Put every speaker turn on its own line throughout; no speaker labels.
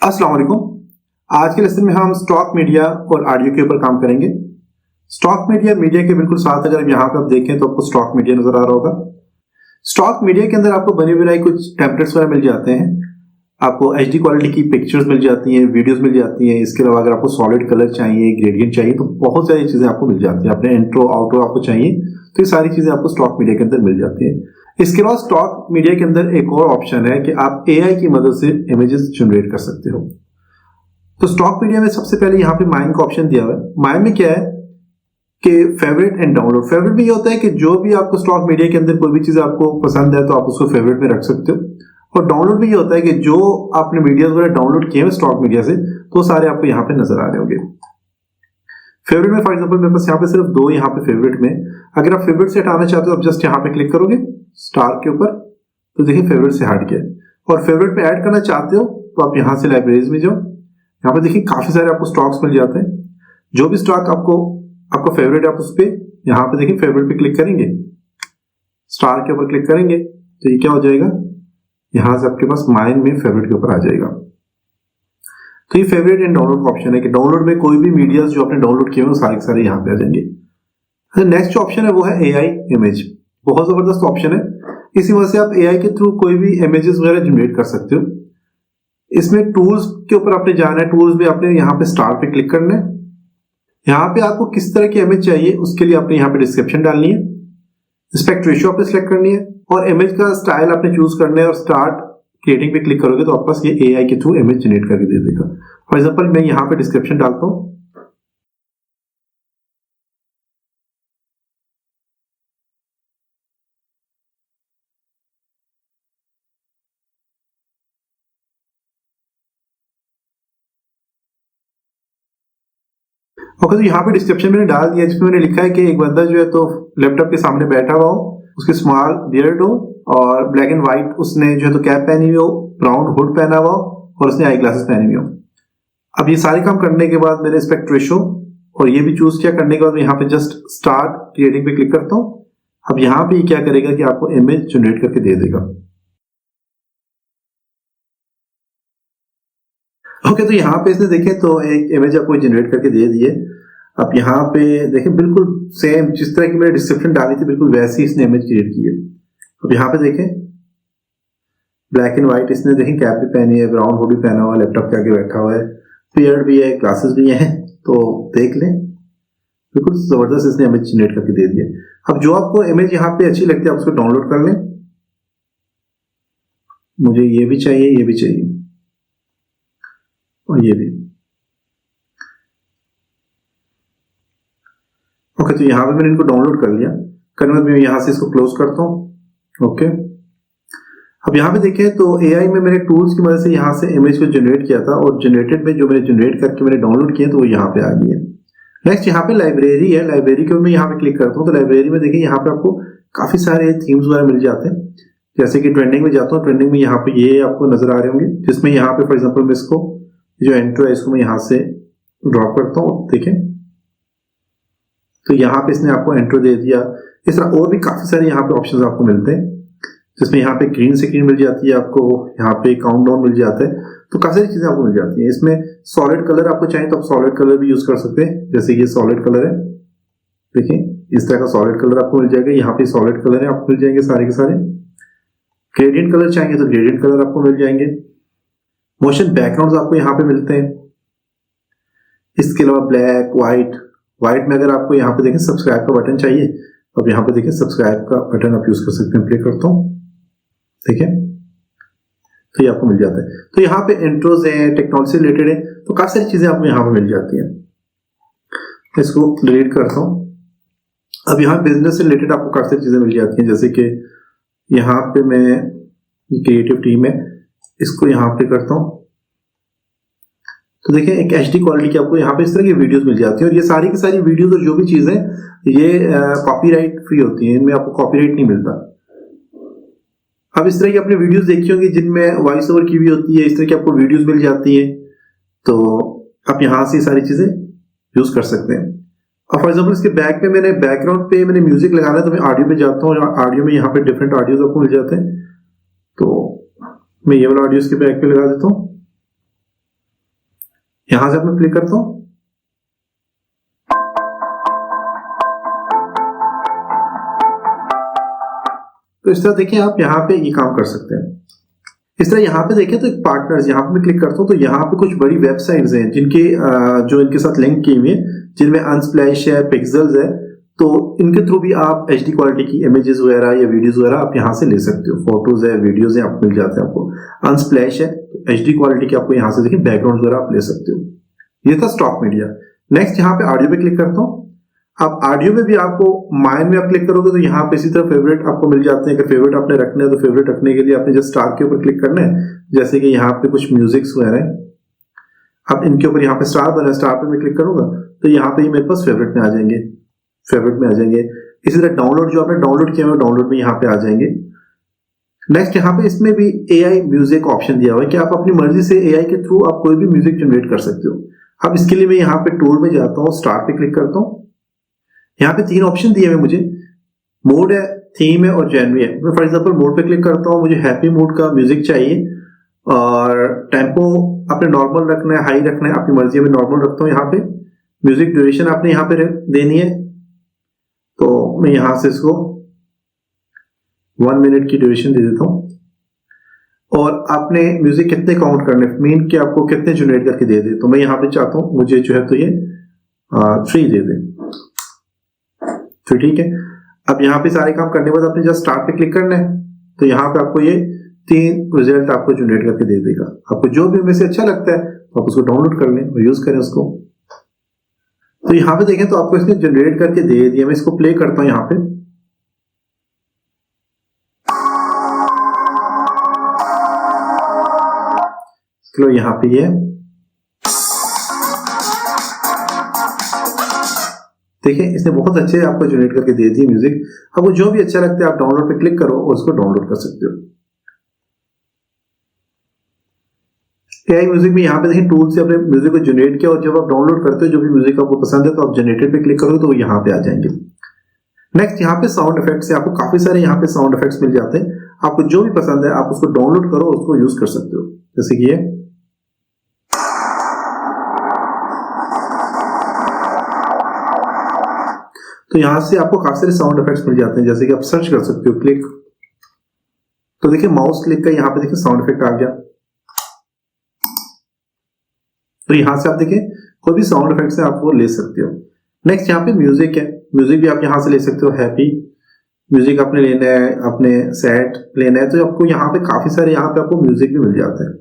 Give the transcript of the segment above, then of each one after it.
अस्सलाम वालेकुम। आज के लेसन में हम स्टॉक मीडिया और ऑडियो के ऊपर काम करेंगे। स्टॉक मीडिया के बिल्कुल साथ अगर यहाँ पे आप देखें तो आपको स्टॉक मीडिया नजर आ रहा होगा। स्टॉक मीडिया के अंदर आपको बने बनाए कुछ टेम्पलेट्स वगैरह मिल जाते हैं। आपको एचडी क्वालिटी की पिक्चर्स मिल जाती हैं, वीडियोस मिल जाती हैं। इसके अलावा अगर आपको सॉलिड कलर चाहिए, ग्रेडियंट चाहिए, तो बहुत सारी चीजें आपको मिल जाती हैं। अपने इंट्रो आउट्रो आपको चाहिए तो ये सारी चीजें आपको स्टॉक मीडिया के अंदर मिल जाती है। इसके बाद स्टॉक मीडिया के अंदर एक और ऑप्शन है कि आप एआई की मदद से इमेजेस जनरेट कर सकते हो। तो स्टॉक मीडिया में सबसे पहले यहाँ पे माइन का ऑप्शन दिया हुआ है। माइन में क्या है कि फेवरेट एंड डाउनलोड। फेवरेट में ये होता है कि जो भी आपको स्टॉक मीडिया के अंदर कोई भी चीज आपको पसंद है तो आप उसको फेवरेट में रख सकते हो। और डाउनलोड में ये होता है कि जो आपने वीडियोस वगैरह डाउनलोड किए हैं स्टॉक मीडिया से तो सारे आपको यहाँ पे नजर आ रहे होंगे। फेवरेट में फॉर एग्जांपल मेरे पास यहाँ पे सिर्फ दो यहाँ पे फेवरेट में। अगर आप फेवरेट से हटाना चाहते हो आप जस्ट यहाँ पे क्लिक करोगे स्टार के ऊपर तो देखिए फेवरेट से हट गया। और फेवरेट में ऐड करना चाहते हो तो आप यहाँ से लाइब्रेरीज में जाओ। यहाँ पे देखिए काफी सारे आपको स्टॉक्स मिल जाते हैं। जो भी स्टॉक आपको फेवरेट है आप उस पर यहाँ पे देखिए फेवरेट पे क्लिक करेंगे, स्टार के ऊपर क्लिक करेंगे तो ये क्या हो जाएगा, यहाँ से आपके पास माइन में फेवरेट के ऊपर आ जाएगा। तो ये फेवरेट एंड डाउनलोड का ऑप्शन है कि डाउनलोड में कोई भी मीडिया जो आपने डाउनलोड किए हो सारे के सारे यहाँ पे आ जाएंगे। नेक्स्ट जो ऑप्शन है वो है एआई इमेज। बहुत जबरदस्त ऑप्शन है। इसी वजह से आप एआई के थ्रू कोई भी इमेजेस वगैरह जनरेट कर सकते हो। इसमें टूल्स के ऊपर आपने जाना है। टूल्स में आपने यहाँ पे स्टार पे क्लिक करना है। यहाँ पे आपको किस तरह की इमेज चाहिए उसके लिए आपने यहाँ पे डिस्क्रिप्शन डालनी है। एस्पेक्ट रेशियो आपने सिलेक्ट करनी है और इमेज का स्टाइल आपने चूज करना है और स्टार्ट क्रिएटिंग पे क्लिक करोगे तो आपके पास ये एआई के थ्रू इमेज जनरेट करके दे देगा। फॉर एग्जांपल मैं यहाँ पे डिस्क्रिप्शन डालता हूँ। ओके, तो यहाँ पे डिस्क्रिप्शन मैंने डाल दिया जिसमें मैंने लिखा है कि एक बंदा जो है तो लैपटॉप के सामने बैठा हुआ हो, उसके स्मॉल बियर्ड हो और ब्लैक एंड व्हाइट उसने जो है तो कैप पहनी हुई हो, ब्राउन हुड पहना हुआ हो और उसने आई ग्लासेस पहनी हुई हो। अब ये सारे काम करने के बाद मैंने एस्पेक्ट रेशियो और ये भी चूज किया। करने के बाद मैं यहाँ पे जस्ट स्टार्ट क्रिएटिंग पे क्लिक करता हूँ। अब यहाँ पे क्या करेगा कि आपको इमेज जनरेट करके दे देगा। ओके, तो यहाँ पे इसने देखे तो एक इमेज आपको जनरेट करके दे दी है। अब यहाँ पे देखें बिल्कुल सेम जिस तरह की मैंने डिस्क्रिप्शन डाली थी बिल्कुल वैसी इसने इमेज क्रिएट की है। अब यहाँ पे देखें ब्लैक एंड व्हाइट इसने देखें कैप भी पहनी है, ब्राउन हुड भी पहना हुआ है, लैपटॉप के आगे बैठा हुआ है, बियर्ड भी है, ग्लासेस भी है। तो देख लें बिल्कुल जबरदस्त इसने इमेज जनरेट करके दे दी है। अब जो आपको इमेज यहाँ पे अच्छी लगती है आप उसको डाउनलोड कर लें। मुझे ये भी चाहिए, ये भी चाहिए और ये भी। ओके, तो यहाँ पे मैंने इनको डाउनलोड कर लिया। करने बाद मैं यहाँ से इसको क्लोज करता हूँ। ओके, अब यहाँ पे देखें तो एआई में मैंने टूल्स की मदद से यहाँ से इमेज को जनरेट किया था और जनरेटेड में जो मैंने जनरेट करके मैंने डाउनलोड किया तो वो यहाँ पे आ गई है। नेक्स्ट यहाँ पे लाइब्रेरी है। लाइब्रेरी के मैं यहाँ पे क्लिक करता हूँ तो लाइब्रेरी में देखिए यहाँ पे आपको काफी सारे थीम्स वगैरह मिल जाते हैं। जैसे कि ट्रेंडिंग में जाता हूँ, ट्रेंडिंग में यहाँ पे ये आपको नजर आ रहे होंगे जिसमें यहाँ पे फॉर एग्जाम्पल मैं इसको जो एंट्रो है इसको मैं यहाँ से ड्रॉप करता हूँ। देखें तो यहाँ पे इसने आपको एंट्रो दे दिया। इस तरह और भी काफी सारे यहाँ पे ऑप्शंस आपको मिलते हैं जिसमें यहाँ पे ग्रीन स्क्रीन मिल जाती है, आपको यहाँ पे काउंटडाउन मिल जाता है। तो काफी सारी चीजें आपको मिल जाती हैं। इसमें सॉलिड कलर आपको चाहिए तो आप सॉलिड कलर भी यूज कर सकते हैं। जैसे ये सॉलिड कलर है, देखिए इस तरह का सॉलिड कलर आपको मिल जाएगा। यहाँ पे सॉलिड कलर है आपको मिल जाएंगे सारे के सारे। ग्रेडियंट कलर चाहिए तो ग्रेडियंट कलर आपको मिल जाएंगे। मोशन बैकग्राउंड आपको यहाँ पे मिलते हैं। इसके अलावा ब्लैक व्हाइट में अगर आपको यहाँ पे देखें सब्सक्राइब का बटन चाहिए तो अब यहाँ पे देखें सब्सक्राइब का बटन आप यूज कर सकते हैं। प्ले करता हूँ, ठीक है, तो ये आपको मिल जाता है। तो यहाँ पे इंट्रोज है, टेक्नोलॉजी से रिलेटेड है, तो काफी सारी चीजें आपको यहाँ पे मिल जाती हैं। इसको डिलीट करता हूँ। अब यहाँ बिजनेस से रिलेटेड आपको काफी सारी चीजें मिल जाती हैं। जैसे कि यहाँ पे मैं क्रिएटिव टीम है, इसको यहाँ पे करता हूँ तो देखिए एक एचडी क्वालिटी की आपको यहाँ पे इस तरह की वीडियोस मिल जाती है। और ये सारी की सारी वीडियोस और जो भी चीजें ये कॉपीराइट फ्री होती हैं, इनमें आपको कॉपीराइट नहीं मिलता। अब इस तरह की आपने वीडियोस देखी होंगी जिनमें वॉइस ओवर की भी होती है, इस तरह की आपको वीडियोस मिल जाती है। तो आप यहाँ से सारी चीजें यूज कर सकते हैं। अब फॉर एग्जाम्पल इसके बैक पे मैंने बैकग्राउंड पे मैंने म्यूजिक लगाना है तो मैं ऑडियो में जाता हूँ। ऑडियो में यहाँ पे डिफरेंट ऑडियोज आपको मिल जाते हैं। तो मैं ये वाला ऑडियो इसके बैक पे लगा देता हूँ। यहां से मैं प्ले करता हूं। तो इस तरह देखिए आप यहाँ पे ये काम कर सकते हैं। इस तरह यहाँ पे देखें तो एक पार्टनर्स, यहाँ पे मैं क्लिक करता हूँ तो यहाँ पे कुछ बड़ी वेबसाइट्स हैं जिनके जो इनके साथ लिंक की हुई है, जिनमें अनस्प्लैश है, पिक्सेल्स है। तो इनके थ्रू भी आप HD क्वालिटी की इमेजेस वगैरह या वीडियोस वगैरह आप यहाँ से ले सकते हो। फोटोज है, वीडियोज है, आप मिल जाते हैं आपको। अनस्प्लैश है तो HD क्वालिटी की आपको यहाँ से देखिए बैकग्राउंड वगैरह आप ले सकते हो। ये था स्टॉक मीडिया। नेक्स्ट यहाँ पे ऑडियो पे क्लिक करता हूँ। अब ऑडियो में भी आपको माइन में आप क्लिक करोगे तो यहाँ पे इसी तरह फेवरेट आपको मिल जाते हैं। अगर फेवरेट आपने रखना है तो फेवरेट रखने के लिए आपने जस्ट स्टार के ऊपर क्लिक करना है। जैसे कि यहाँ पे कुछ म्यूजिक्स वगैरह है, अब इनके ऊपर यहाँ पे स्टार बना है, स्टार पे मैं क्लिक करूंगा तो यहाँ पे मेरे पास फेवरेट में आ जाएंगे, फेवरेट में आ जाएंगे। इसी तरह डाउनलोड जो आपने डाउनलोड किया है डाउनलोड में यहाँ पे आ जाएंगे। नेक्स्ट यहाँ पे इसमें भी AI म्यूजिक ऑप्शन दिया हुआ है कि आप अपनी मर्जी से AI के थ्रू आप कोई भी म्यूजिक जनरेट कर सकते हो। अब इसके लिए मैं यहाँ पे टूल में जाता हूँ, स्टार पे क्लिक करता हूँ। यहाँ पे 3 ऑप्शन दिए हुए मुझे, मोड है, थीम है और जेनरी है। मैं फॉर एग्जांपल मोड पे क्लिक करता हूँ, मुझे हैप्पी मूड का म्यूजिक चाहिए और टेम्पो आपने नॉर्मल रखना है, हाई रखना है, आपकी मर्जी है। मैं नॉर्मल रखता हूँ। यहाँ पे म्यूजिक ड्यूरेशन आपने यहाँ पे देनी है तो मैं यहाँ से इसको 1 मिनट की ड्यूरेशन दे देता हूँ। और आपने म्यूजिक कितने काउंट करने, मीन कि आपको कितने जनरेट करके दे दे, तो मैं यहाँ पे चाहता हूँ मुझे जो है तो ये 3 दे दे। तो ठीक है। अब यहाँ पे सारे काम करने के बाद आपने जस्ट स्टार्ट पे क्लिक करना है तो यहाँ पे आपको ये 3 रिजल्ट आपको जनरेट करके दे देगा। आपको जो भी उनमें से अच्छा लगता है तो आप उसको डाउनलोड कर लें और यूज करें उसको। तो यहाँ पे देखें तो आपको इसने जनरेट करके दे दिया। मैं इसको प्ले करता हूँ यहाँ पे। चलो यहाँ पे ये देखिए इसने बहुत अच्छे आपको जनरेट करके दे दी म्यूजिक। आपको जो भी अच्छा लगता है आप डाउनलोड पे क्लिक करो और उसको डाउनलोड कर सकते हो। AI म्यूजिक में यहाँ पे देखिए टूल से अपने म्यूजिक को जनरेट किया और जब आप डाउनलोड करते हो जो भी म्यूजिक आपको पसंद है तो आप जनरेटेड पे क्लिक करोगे तो वो यहाँ पे आ जाएंगे। नेक्स्ट यहाँ पे साउंड इफेक्ट्स है, आपको काफी सारे यहाँ पे साउंड इफेक्ट्स मिल जाते हैं। आपको जो भी पसंद है आप उसको डाउनलोड करो, उसको यूज कर सकते हो। जैसे कि ये तो यहां से आपको काफी सारे साउंड इफेक्ट्स मिल जाते हैं। जैसे कि आप सर्च कर सकते हो क्लिक, तो देखिए माउस क्लिक का यहाँ पे देखिए साउंड इफेक्ट आ गया। तो यहां से आप देखिए कोई भी साउंड इफेक्ट से आप वो ले सकते हो। नेक्स्ट यहाँ पे म्यूजिक है, म्यूजिक भी आप यहाँ से ले सकते हो। हैप्पी म्यूजिक आपने लेना है, आपने सैड लेना है तो आपको यहाँ पे काफी सारे यहाँ पे आपको म्यूजिक भी मिल जाते हैं।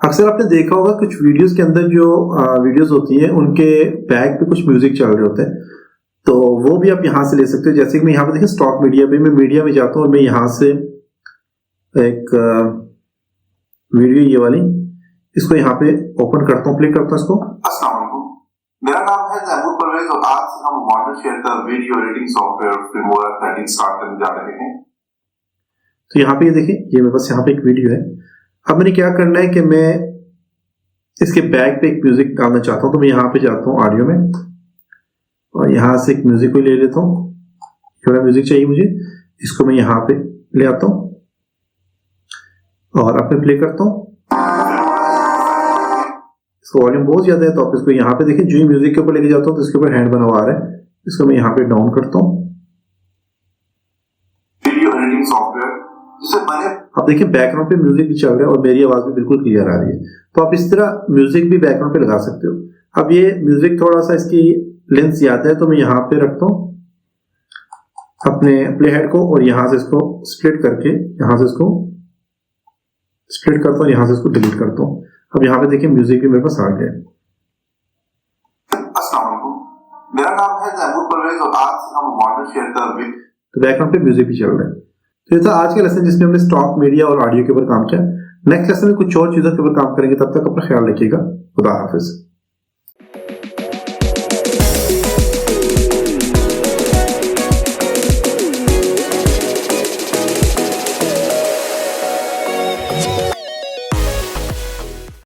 अक्सर आपने देखा होगा कुछ वीडियोस के अंदर जो वीडियोस होती हैं उनके बैक पे कुछ म्यूजिक चल रहे होते हैं, तो वो भी आप यहाँ से ले सकते हो। जैसे कि मैं यहाँ पे देखिए स्टॉक मीडिया पे मैं मीडिया में जाता हूँ और मैं यहाँ से एक वीडियो ये वाली इसको यहाँ पे ओपन करता हूँ, प्ले करता हूँ इसको।
अस्सलाम वालेकुम, मेरा नाम है तैमूर परवेज और आज हम मॉडल शेयर का video editing software Filmora 13 start करने जा रहे हैं।
तो यहाँ पे ये देखिए ये मेरे पास यहाँ पे एक वीडियो है। अब मैंने क्या करना है कि मैं इसके बैक पे एक म्यूजिक डालना चाहता हूँ, तो मैं यहाँ पे जाता हूँ ऑडियो में और यहाँ से एक म्यूजिक को ले लेता हूँ। थोड़ा म्यूजिक चाहिए मुझे, इसको मैं यहाँ पे ले आता हूँ और अपने प्ले करता हूँ। इसका वॉल्यूम बहुत ज्यादा है तो आप इसको यहाँ पे देखिए जो म्यूजिक के ऊपर लेके जाता हूँ तो इसके ऊपर हैंड बना हुआ आ रहा है, इसको मैं यहाँ पे डाउन करता हूँ।
वीडियो एडिटिंग सॉफ्टवेयर जिसे मैंने
आप देखिए बैकग्राउंड पे म्यूजिक भी चल रहा है और मेरी आवाज भी बिल्कुल क्लियर आ रही है। तो आप इस तरह म्यूजिक भी बैकग्राउंड पे लगा सकते हो। अब ये म्यूजिक थोड़ा सा इसकी लेंथ ज्यादा है तो मैं यहाँ पे रखता हूँ अपने प्ले हेड को और यहाँ से इसको स्प्लिट करके यहाँ से इसको स्प्लिट करता हूँ, यहाँ से इसको डिलीट करता हूँ। अब यहाँ पे देखिए म्यूजिक भी मेरे पास आ गया।
अस्सलाम वालेकुम, मेरा नाम है तैमूर परवेज और आज हम मॉडल शेयर का
तो बैकग्राउंड पे म्यूजिक भी चल रहा है। तो ये था आज का लेसन जिसमें हमने स्टॉक मीडिया और ऑडियो के ऊपर काम किया। नेक्स्ट लेसन में कुछ और चीजों के ऊपर काम करेंगे, तब तक अपना ख्याल रखिएगा। खुदा हाफिज।